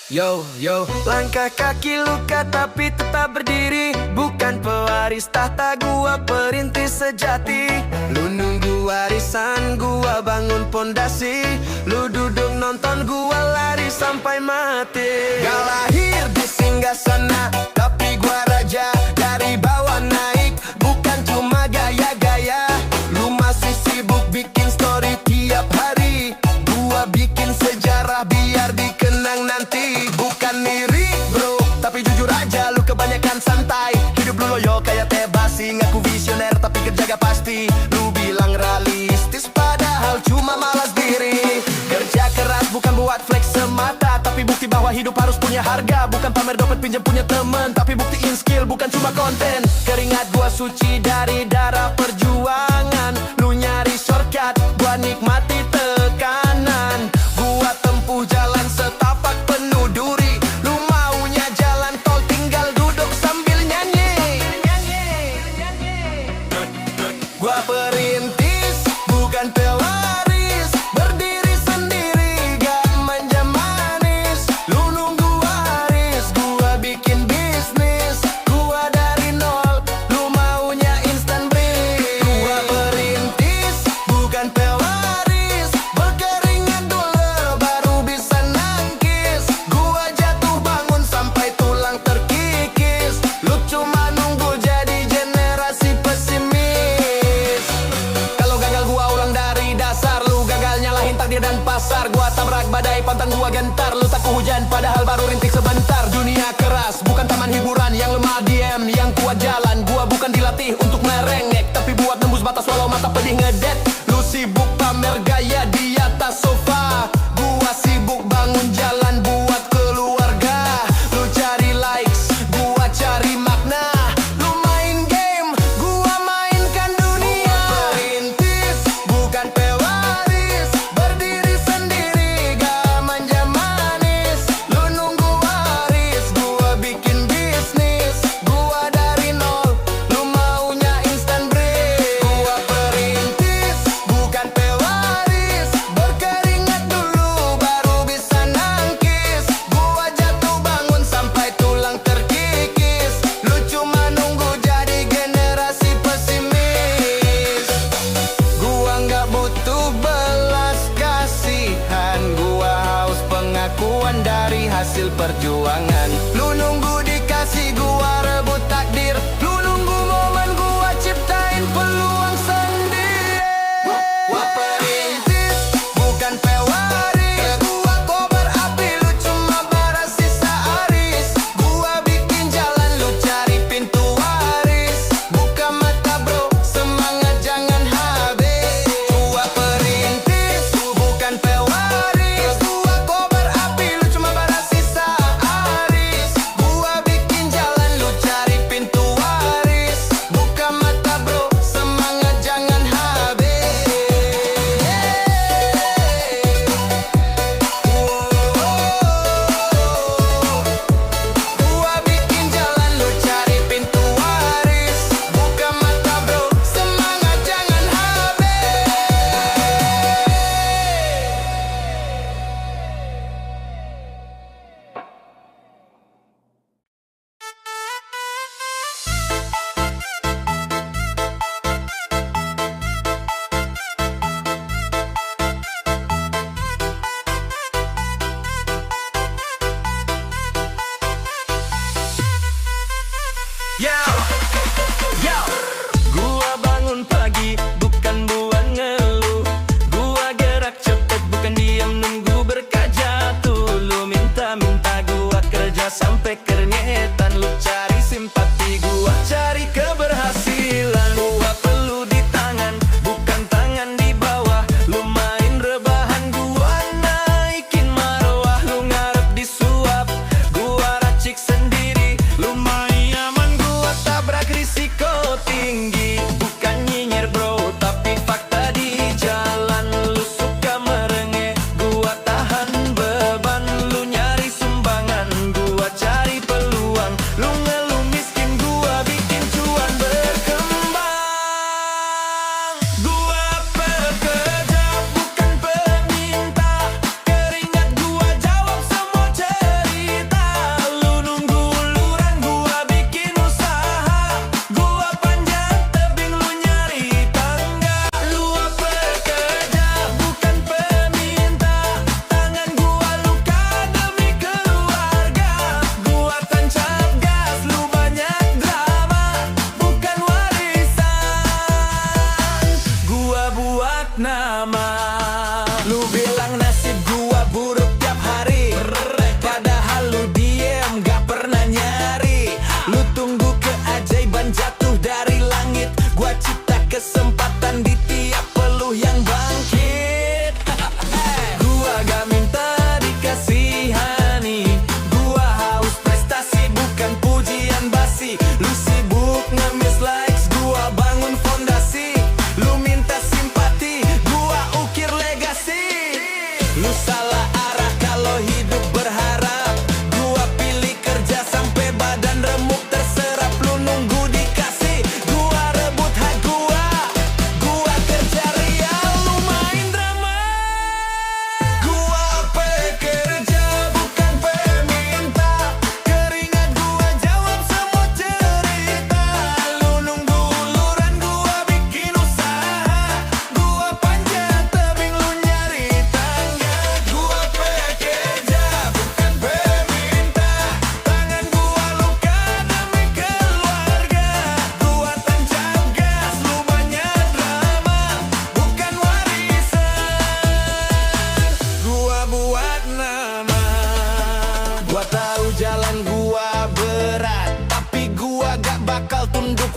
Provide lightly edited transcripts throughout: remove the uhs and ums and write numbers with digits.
Yo, yo, langkah kaki luka tapi tetap berdiri. Bukan pewaris tahta, gua perintis sejati. Lu nunggu warisan, gua bangun pondasi. Lu duduk nonton, gua lari sampai mati. Gak lahir di singgasana, tapi gua raja. Dari bawah naik, bukan cuma gaya-gaya. Lu masih sibuk bikin story tiap hari. Gua bikin sejarah biar dikenang nanti. Bukan iri bro, tapi jujur aja lu kebanyakan santai. Hidup lu loyo kayak teh basi. Ngaku visioner tapi kerja gak pasti. Lu bilang realistis padahal cuma malas diri. Kerja keras bukan buat flex semata, tapi bukti bahwa hidup harus punya harga. Bukan pamer dompet pinjam punya temen, tapi buktiin skill bukan cuma konten. Keringat gua suci dari darah perjuangan. Lu nyari shortcut, gua nikmati tekanan. Gua tempuh jalan setapak penuh duri. Lu maunya jalan tol tinggal duduk sambil nyanyi. Gua perintis bukan pewaris, berdiri sendiri gak manja manis. Lu nunggu waris, gua bikin bisnis. Gua dari nol, lu maunya instant breeze. Gua perintis bukan pewaris, berkeringat dulu baru bisa nangkis. Gua jatuh bangun sampai tulang terkikis. Lu cuma nunggu jadi generasi pesimis. Kalau gagal gua ulang dari dasar. Lu gagal nyalahin takdir dan pasar. Gua tabrak badai pantang gua gentar. Lu takut hujan padahal baru rintik sebentar. Dunia keras bukan taman hiburan. Yang lemah diem, yang kuat jalan. Gua bukan dilatih untuk merengek, tapi buat nembus batas walau mata pedih ngedet. Lu sibuk pamer gaya di atas sofa. Gua sibuk bangun jalan buat keluarga. Lu cari likes, gua cari makna. Lu main game, gua mainkan dunia. Perintis bukan pewaris, berdiri sendiri gak manja manis. Lu nunggu waris, gua bikin bisnis. Gua dari nol, lu maunya instant breeze. Gua perintis bukan pewaris, berkeringat dulu baru bisa nangkis. Gua jatuh bangun sampai tulang terkikis. Lu cuma nunggu jadi generasi pesimis. Gua nggak butuh belas kasihan. Gua haus pengakuan dari hasil perjuangan. Lu nunggu dikasih, gua rebut takdir. Lu nunggu momen, gua ciptain peluang sendiri. Gua perintis bukan pewaris, gua kobar api, lu cuma bara sisa aris. Gua bikin jalan, lu cari pintu waris. Buka mata bro, semangat jangan habis. Gua perintis bukan pewaris, gua kobar api, lu cuma bara sisa aris. Gua bikin jalan, lu cari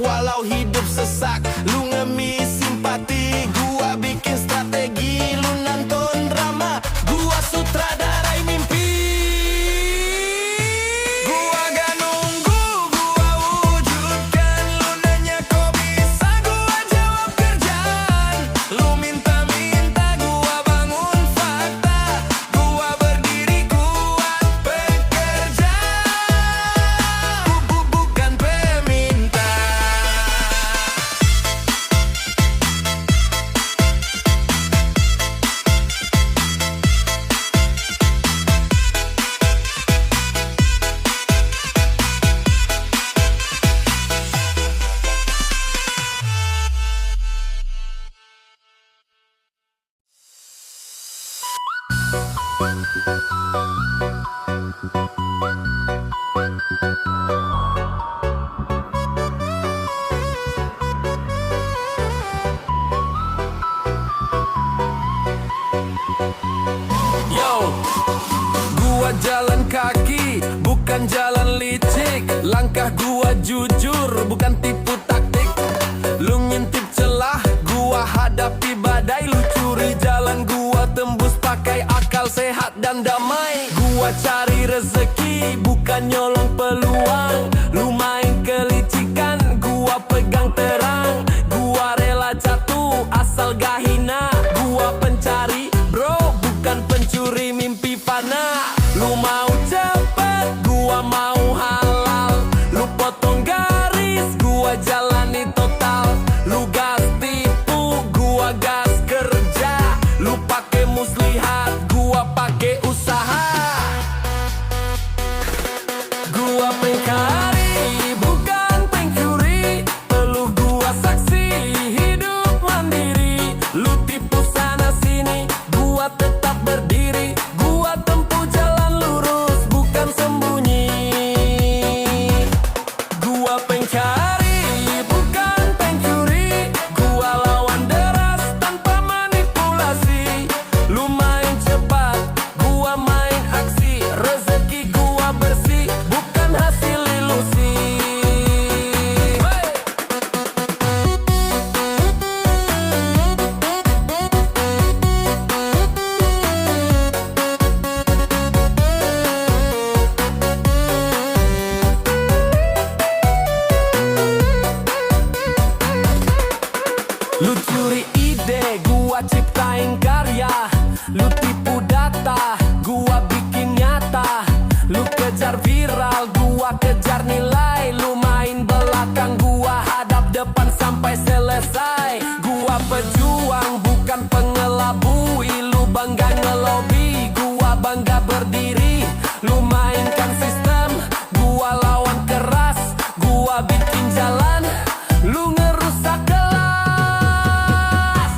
walau hidup sesak. Lu ngemis simpati, gua bikin strategi. Lu nonton drama, gua sutradarai mimpi. Gua gak nunggu, gua wujudkan. Lu nanya kok bisa, gua jawab kerjaan. Lu minta-minta, gua bangun fakta. Gua berdiri kuat bekerja, bukan peminta. Yo, gua jalan kaki, bukan jalan licik. Langkah gua jujur, bukan tipu taktik. Lu ngintip celah, gua hadapi badai. Lu curi jalan, gua tembus pakai akal sehat dan damai. Gua cari rezeki, bukan nyolong peluang. Lu main kelicikan, gua pegang terang. Gua rela jatuh, asal gak hina. Gua pencari, bro, bukan pencuri mimpi fana. Lu mau cepet, gua mau halal. Lu potong garis, gua jalani total. Lu gas tipu, gua gas kerja. Lu pake muslihat, gua pake usaha. Gua pengkari, bukan pencuri. Peluh gua saksi, hidup mandiri. Lu tipu sana sini, gua tetap berdiri. Gua tempuh jalan lurus, bukan sembunyi. Gua pengcari, bukan pencuri. Gua lawan deras tanpa manipulasi. Lu main cepat, gua main aksi. Rezeki gua bersih, bukan hasil ilusi. Hey! Lu curi ide, gua ciptain karya. Lu tipu data, gua bikin nyata. Lu kejar viral, gua kejar nilai. Lu main belakang, gua hadap depan sampai selesai. Gua pejuang, bukan pengelabui. Lu bangga ngelobi, gua bangga berdiri. Lu mainkan sistem, gua lawan keras. Gua bikin jalan, lu ngerusak kelas.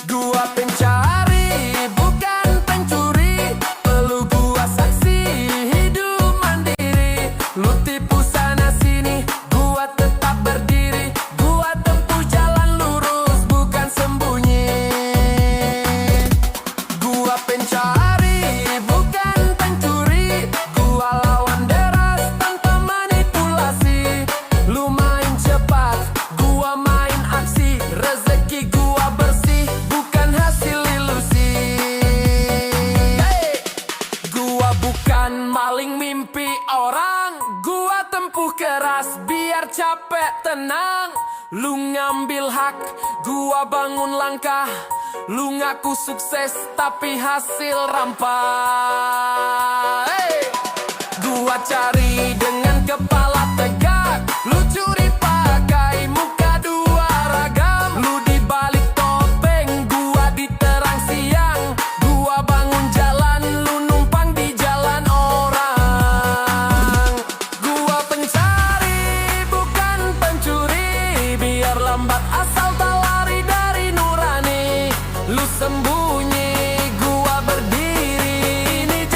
Gua pencari, bukan pencuri. Peluh gua saksi, hidup mandiri. Lu tipu sana sini, gua tetap berdiri. Gua tempuh jalan lurus, bukan sembunyi. Gua pencari, bukan pencuri. Gua lawan deras tanpa manipulasi. Lu main cepat, gua main aksi. Rezeki gua bersih, bukan hasil ilusi. Hey! Gua bukan maling mimpi orang. Gua tempuh keras biar capek tenang. Lu ngambil hak, gua bangun langkah. Lu ngaku sukses tapi hasil rampas. Hey! Gua cari dengan kepala tegak. Lu curi pakai muka dua ragam. Lu dibalik topeng, gua di terang siang. Gua bangun jalan, lu numpang di jalan orang. Gua pencari, bukan pencuri. Biar lambat asal tak lari dari nurani. Lu sembunyi, gua berdiri. Ini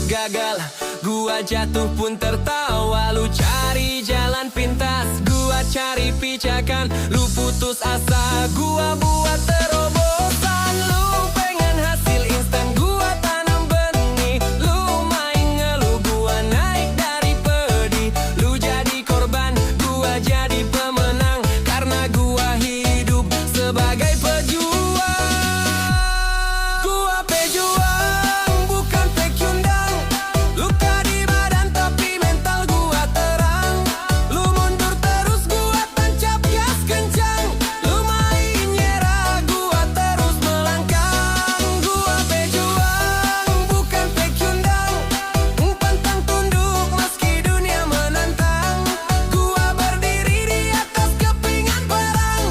gagal, gua jatuh pun tertawa. Lu cari jalan pintas, gua cari pijakan. Lu putus asa, gua buat terobosan. Lu pengen hasil instan, gua tanam benih. Lu main ngeluh, gua naik dari pedih. Lu jadi korban, gua jadi pemenang. Karena gua hidup sebagai pejuang. Gua pejuang, bukan pecundang. Luka di badan tapi mental gua terang. Lu mundur terus, gua tancap gas kencang. Lu main nyerah, gua terus melangkah. Gua pejuang, bukan pecundang. Pantang tunduk meski dunia menantang. Gua berdiri di atas kepingan perang.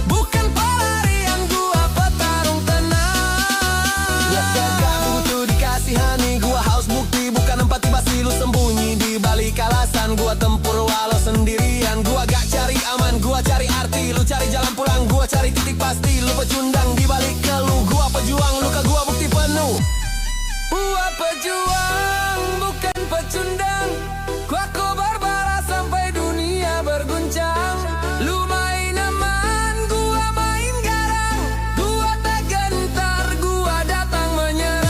Bukan pelarian, gua petarung tenang. Gak butuh dikasihani, gua haus bukti bukan empati. Pasti lu sembunyi di balik alasan. Gua tempur walau sendirian. Gua gak cari aman, gua cari arti. Lu cari jalan pulang, gua cari titik pasti. Lu pecundang di balik keluh, gua pejuang. Luka gua bukti penuh. Gua pejuang, bukan pecundang. Gua kobar bara sampai dunia berguncang. Lu main aman, gua main garang. Gua tak gentar, gua datang menyerang.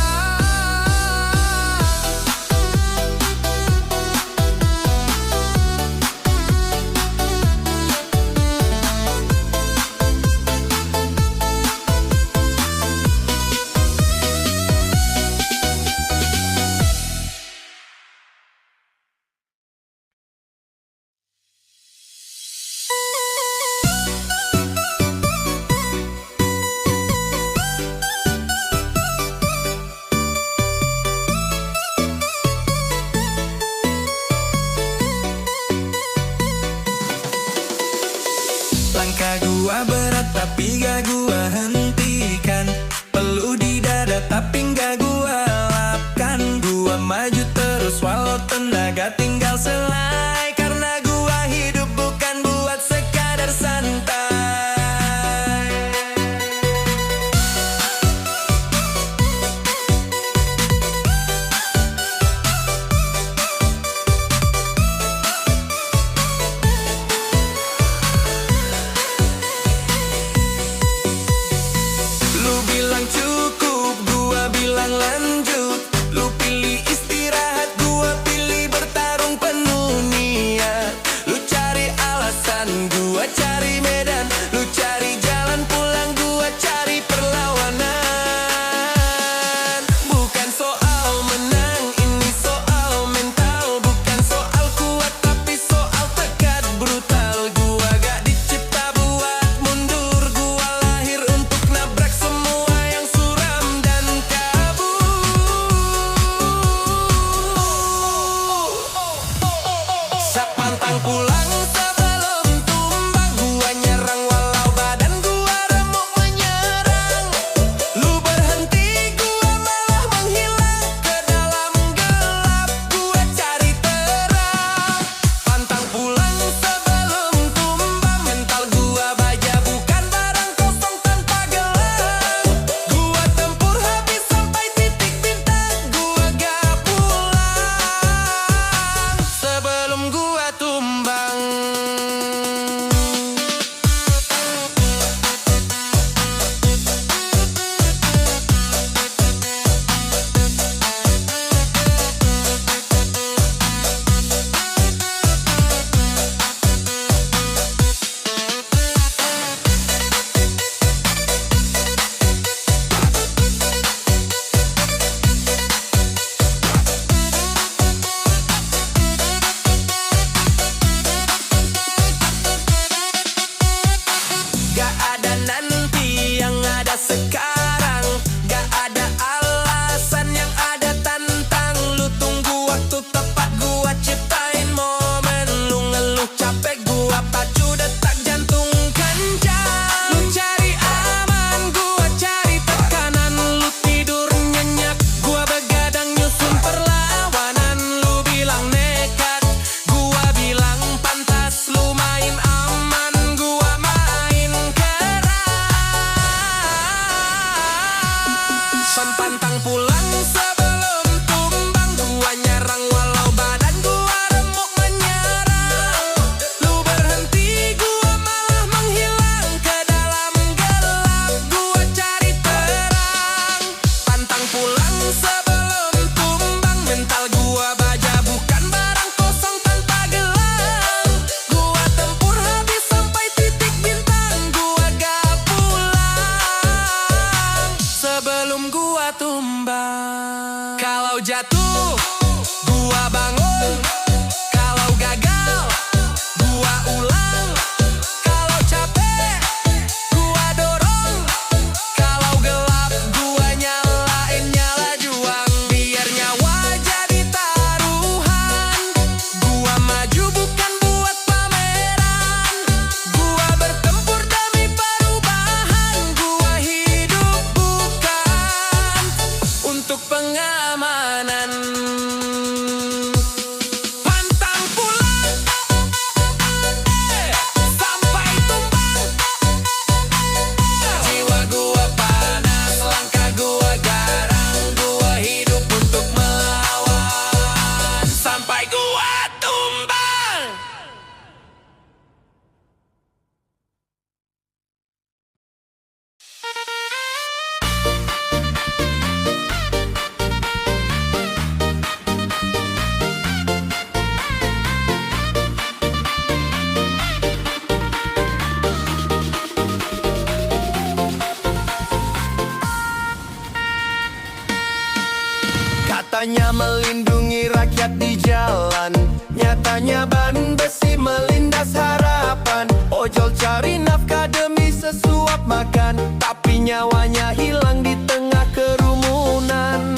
Katanya ban besi melindas harapan, ojol cari nafkah demi sesuap makan, tapi nyawanya hilang di tengah kerumunan.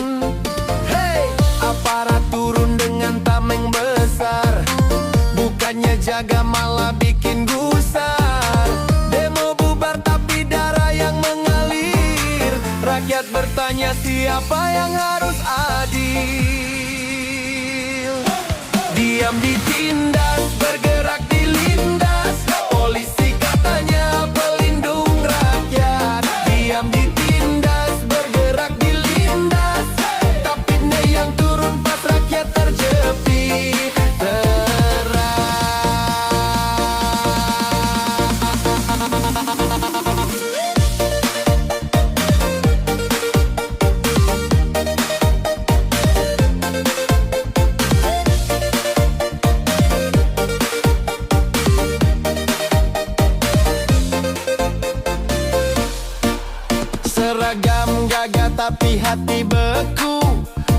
Hei, aparat turun dengan tameng besar, bukannya jaga malah bikin gusar. Demo bubar tapi darah yang mengalir, rakyat bertanya siapa yang harus adil. Diam ditindas, bergerak dilindas, polisi katanya pelindung rakyat. Diam ditindas, bergerak dilindas, tapi yang turun pas rakyat terjepit. Seragam gagah tapi hati beku,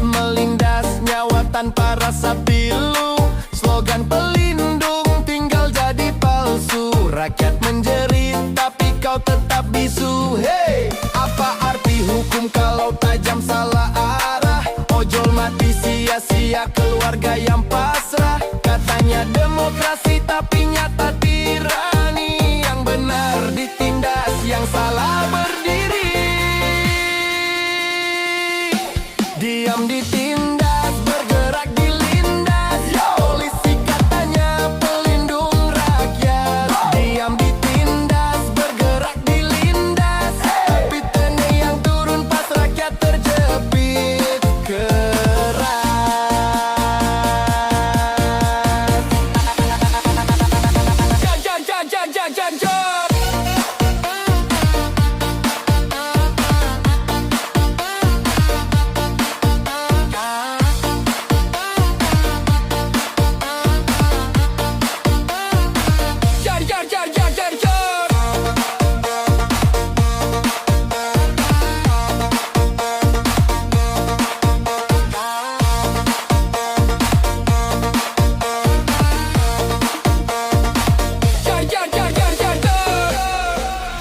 melindas nyawa tanpa rasa pilu. Slogan pelindung tinggal jadi palsu, rakyat menjerit tapi kau tetap bisu. Hei, apa arti hukum kalau tajam salah arah? Ojol mati sia-sia, keluarga yang pasrah. Katanya demokrasi tapi nyata tirani, yang benar ditindas, yang salah berdiri. Diam ditindas, bergerak dilindas, polisi katanya pelindung rakyat. Diam ditindas, bergerak dilindas, tapi tene yang turun pas rakyat terjepit keras. Jan.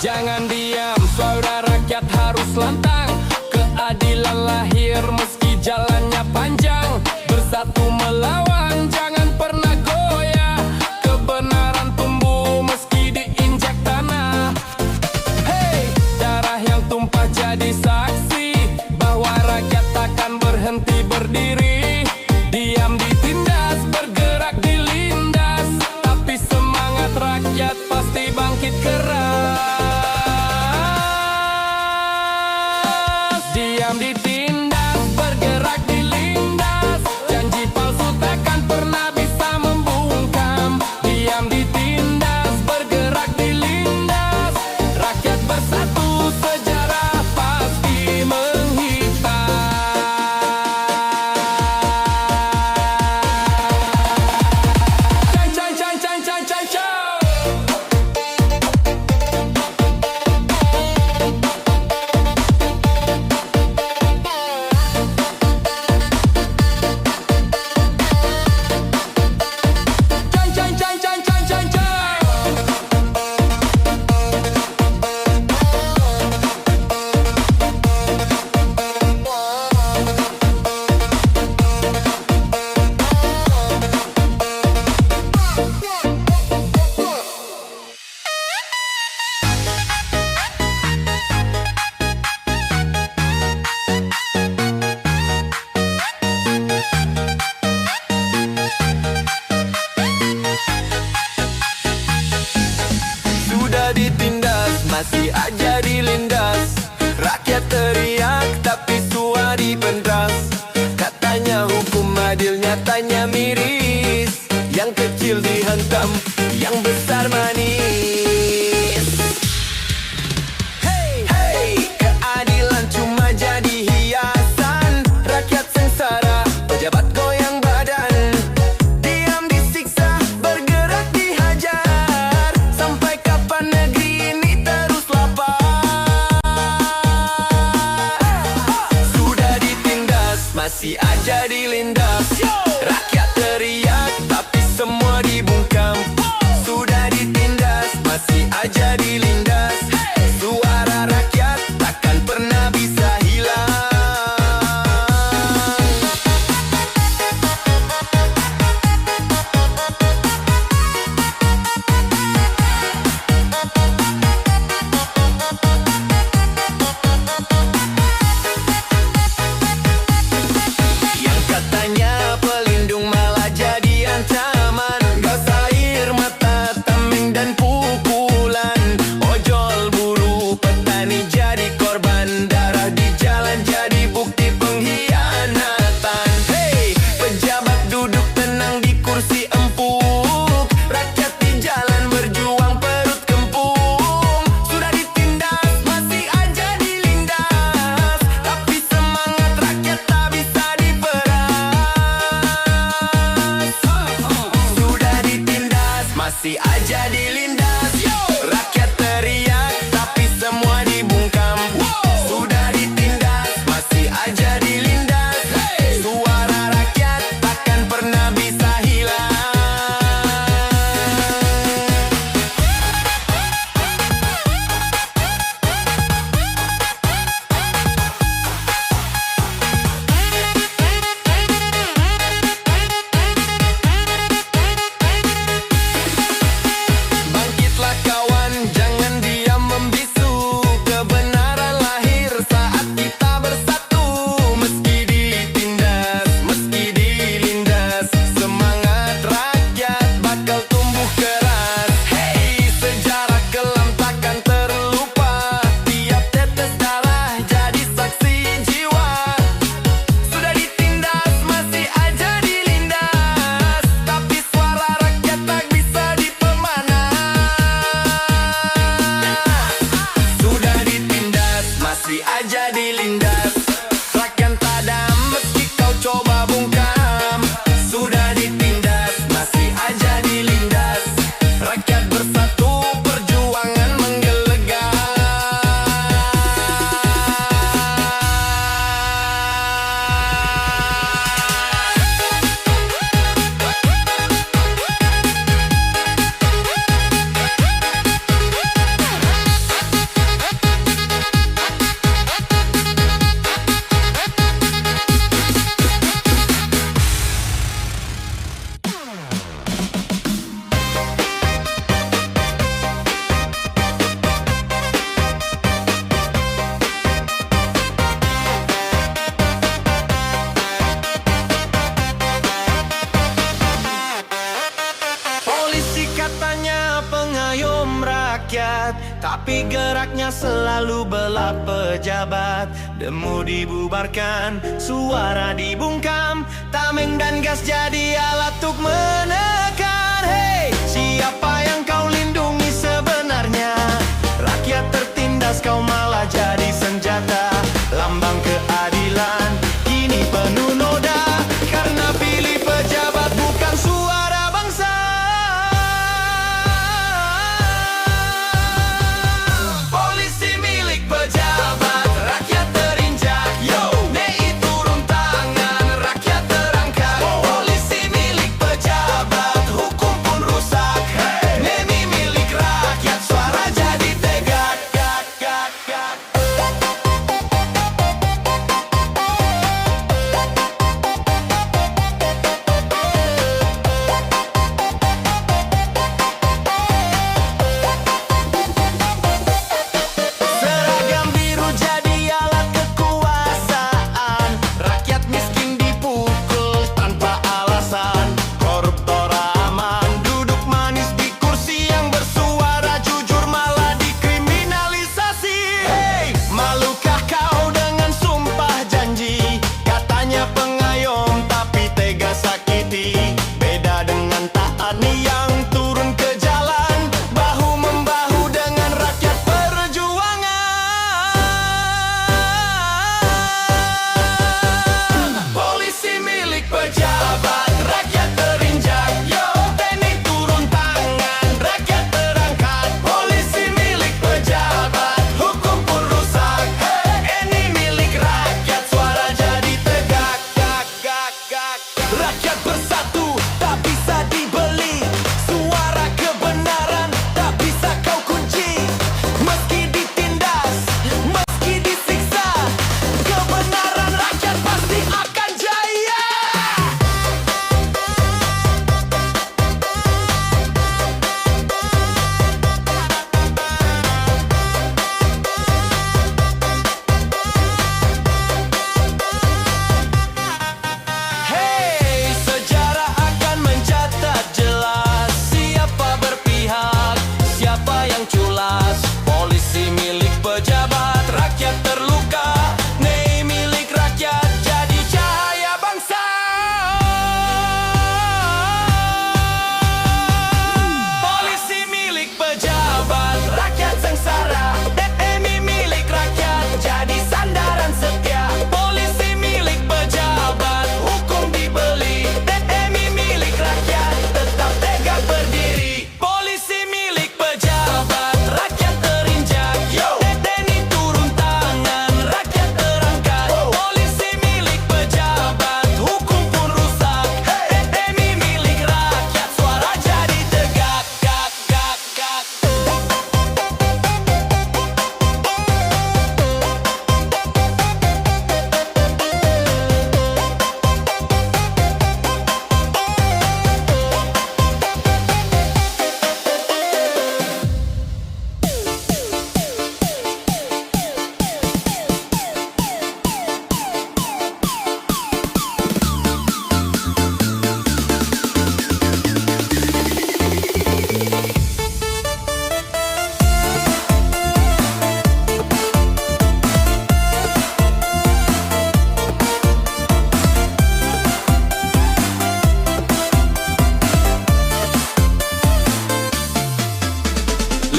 Jangan diam, suara rakyat harus lantang. Keadilan lahir meski jalannya panjang. Bersatu melawan, jangan pernah goyah. Kebenaran tumbuh meski diinjak tanah. Hei, darah yang tumpah jadi saksi bahwa rakyat takkan berhenti berdiri. Diam ditindas, bergerak dilindas, tapi semangat rakyat pasti bangkit keras. Diam ditindas, bergerak dilindas, janji palsu takkan pernah bisa membungkam. Diam ditindas, bergerak dilindas, rakyat bersatu, sejarah pasti menghitam. Ditindas, masih aja dilindas, rakyat teriak tapi suara dipentas. Katanya hukum adil, nyatanya miris, yang kecil dihantam, yang besar manis. Hey, keadilan cuma jadi hiasan, rakyat sengsara, pejabat goyang badan. Diam disiksa, bergerak dihajar, sampai kapan negeri ini terus lapar? Sudah ditindas, masih aja dilindas, rakyat teriak tapi semua masih aja dilindas. Rakyat teriak, tapi semua dibungkam. Sudah ditindas, masih aja dilindas. Suara rakyat takkan pernah bisa hilang. Bangkitlah kawan, jangan diam membisu. Kebenaran lahir saat kita bersatu. Meski ditindas, meski dilindas, semangat rakyat bakal tumbuh keras. Hey, sejarah kelam takkan terlupa. Tiap tetes darah jadi saksi jiwa. Sudah ditindas, masih aja dilindas, tapi suara rakyat tak bisa dipemana. Sudah ditindas, masih aja dilindas. Rakyat padam meski kau coba bungkam. Sudah ditindas, masih aja dilindas. Rakyat bersatu, perjuangan menggelegar. Polisi katanya pengayom rakyat, tapi geraknya selalu bela pejabat. Demo dibubarkan, suara dibungkam, tameng dan gas jadi alat untuk menekan. Hey, siapa yang kau lindungi sebenarnya? Rakyat tertindas, kau malah jadi senjata. Lambang keadilan kini penuh noda, karena pilih pejabat bukan suara bangsa. Polisi milik pejabat, rakyat terinjak. NEI turun tangan, rakyat terangkat. Polisi milik pejabat,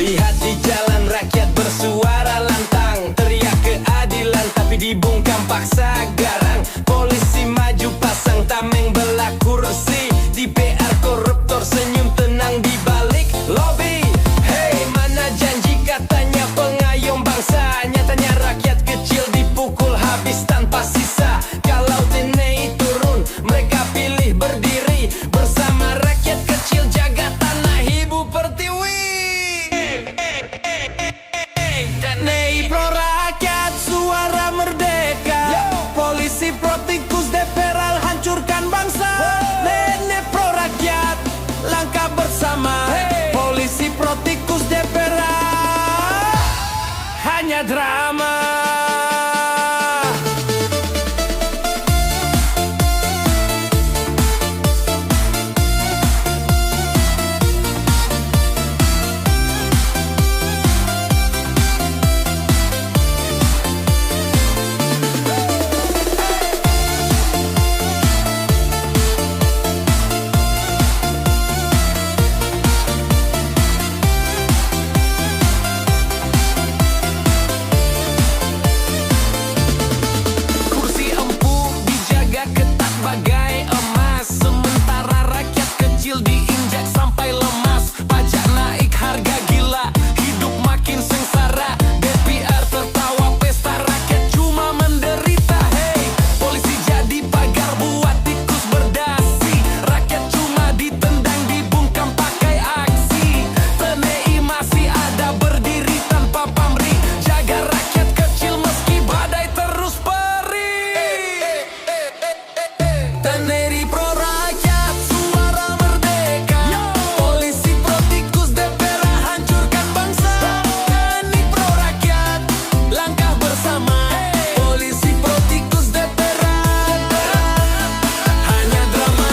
Lihat di jalan rakyat bersuara lantang, teriak keadilan tapi dibungkam paksa garang. Polisi maju pasang tameng belah kursi, di PR koruptor senyum tenang di balik lobi. Hey, mana janji katanya pengayom bangsa, nyatanya rakyat kecil dipukul habis tanpa sisa. Kalau TNI turun, mereka pilih berdiri bersama rakyat kecil, jaga tanah ibu pertiwi. TNI pro rakyat, suara merdeka. Polisi pro tikus, DPR hancurkan bangsa. TNI pro rakyat, langkah bersama. Polisi pro tikus, DPR hanya drama. Bagai emas, sementara rakyat kecil diinjak sampai lemas. Pajak naik harga gila, hidup makin sengsara. DPR tertawa pesta, rakyat cuma menderita. Hey, polisi jadi pagar buat tikus berdasi. Rakyat cuma ditendang, dibungkam pakai aksi. TNI masih ada berdiri tanpa pamrih, jaga rakyat kecil meski badai terus perih. TNI pro rakyat, suara merdeka. Polisi pro tikus, DPR hancurkan bangsa. TNI pro rakyat, langkah bersama. Polisi pro tikus, DPR hanya drama.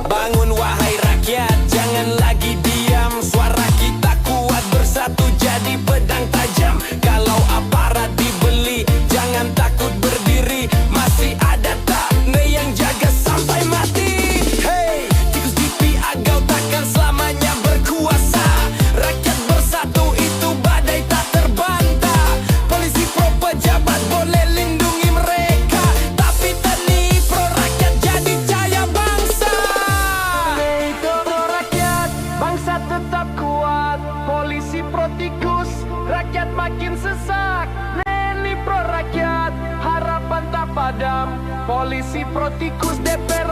Bangun wahai rakyat, jangan lagi diam. Suara kita kuat, bersatu jadi pedang tajam. Kalau aparat dibeli, jangan takut berdiri. Masih ada TNI yang jaga sampai mati. Hey, tikus di piagau takkan selamanya berkuasa. Rakyat bersatu itu badai tak terbantah. Polisi pro pejabat boleh lindungi mereka, tapi TNI pro rakyat jadi cahaya bangsa. TNI pro rakyat, bangsa tetap kuat. Polisi pro tikus, rakyat makin sesak. TNI pro rakyat, harapan tak padam. Polisi pro tikus, DPR